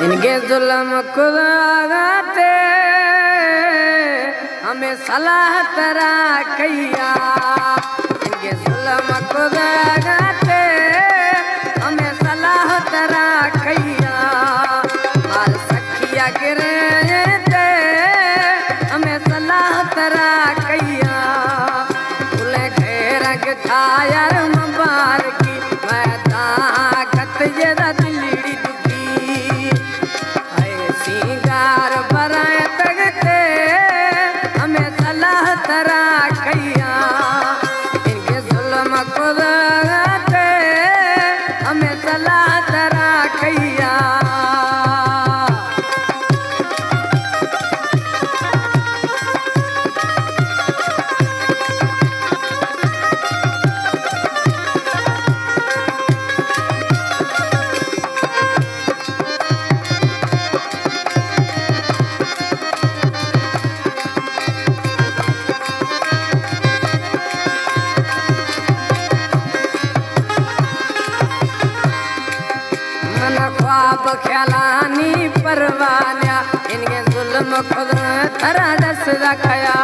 इनके जुल्म खुदाते हमें सलाह तरा कैया। इनके जुल्म खुदाते हमें सलाह तरा कैया। मार सखिया गिरे थे हमें सलाह तरा कैया। खुले घेर के थायर मबार की मैं ताकत ये दिलड़ी दुखी सिंगार बराए तगते हमें सलाह तरा कैया। इनके जुल्म खुदाते हमें सलाह तरा कैया। ख्वाब ख्यालानी परवानिया इनके जुल्म खुद थरा दस रखया।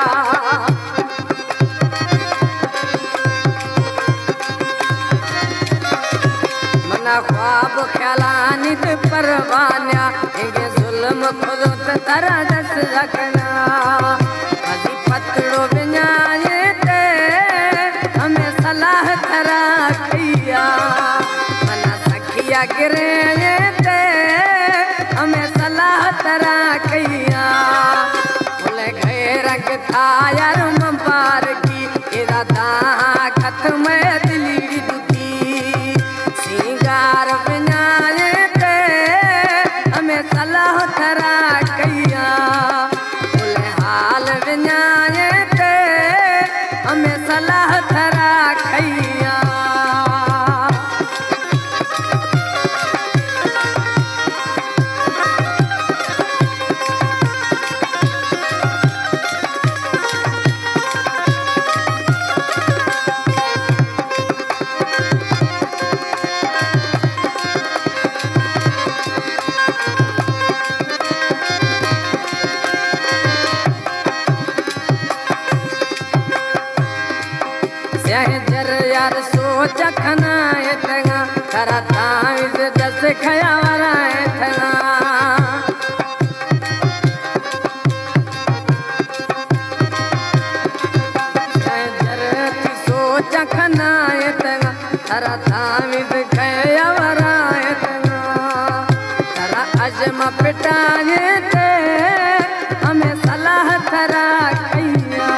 मना ख्वाब ख्यालानी परवानिया इनके जुल्म खुद थरा दस रखना। अजी पतड़ो बिनाए थे हमें सलाह थरा कैया। गिरे थे हमें सलाह तरा कैया। बोले घेर के थायर मबार की इरादा खत्म दिली दुखी सिंगार बिनाए थे हमें सलाह तरा कैया। बोले हाल बिनाए थे हमें सलाह तरा कैया। जर यार सोच खनाए थगा खरा ताविज दस खया वराए थगा। जर सोच खनाए थगा खरा ताविज खया वराए थगा। खरा अजमा पिटाए थे हमें सलाह थरा कैया।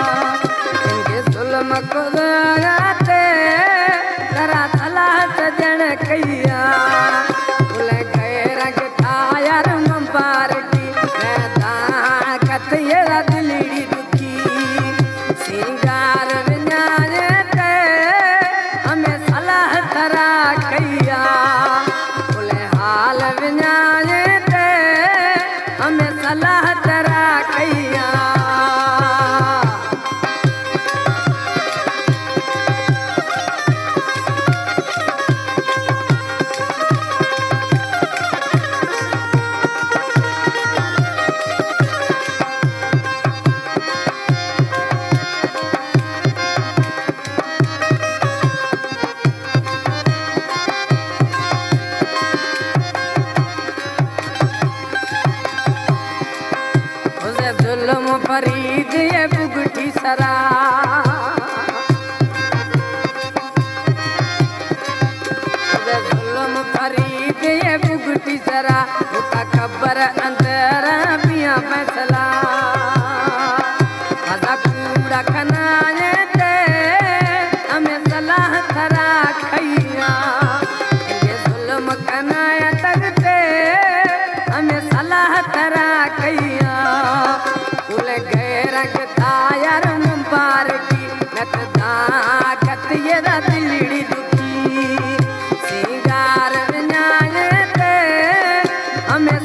इनके जुल्म खुदाते तरा सलाह सजन कैया। बोले घेर के थायर मबार की मैं ताकत ये दिलड़ी दुखी सिंगार बिनाए थे हमें सलाह तरा कैया। बोले हाल बिनाए थे हमें सलाह तरा कैया। जुल्म फरीद ये बुगटी सरा जुल्म फरीद ये बुगटी सरा उठा खबर अंदर पिया फैसला। मजा कूड़ा खनाए थे हमें सलाह थरा कैया। इनके जुल्म खनाए तगते हमें सलाह थरा कैया। घेर के थायर मबार की नत ताकत ये दिलड़ी दुखी सिंगार बिनाए थे हमें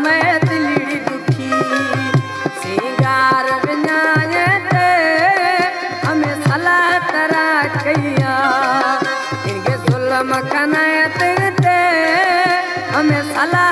मैं दिलड़ी दुखी सिंगार विञाए ते हमें सलाह तरा कया इनके जुल्म कनायत ते हमें सलाह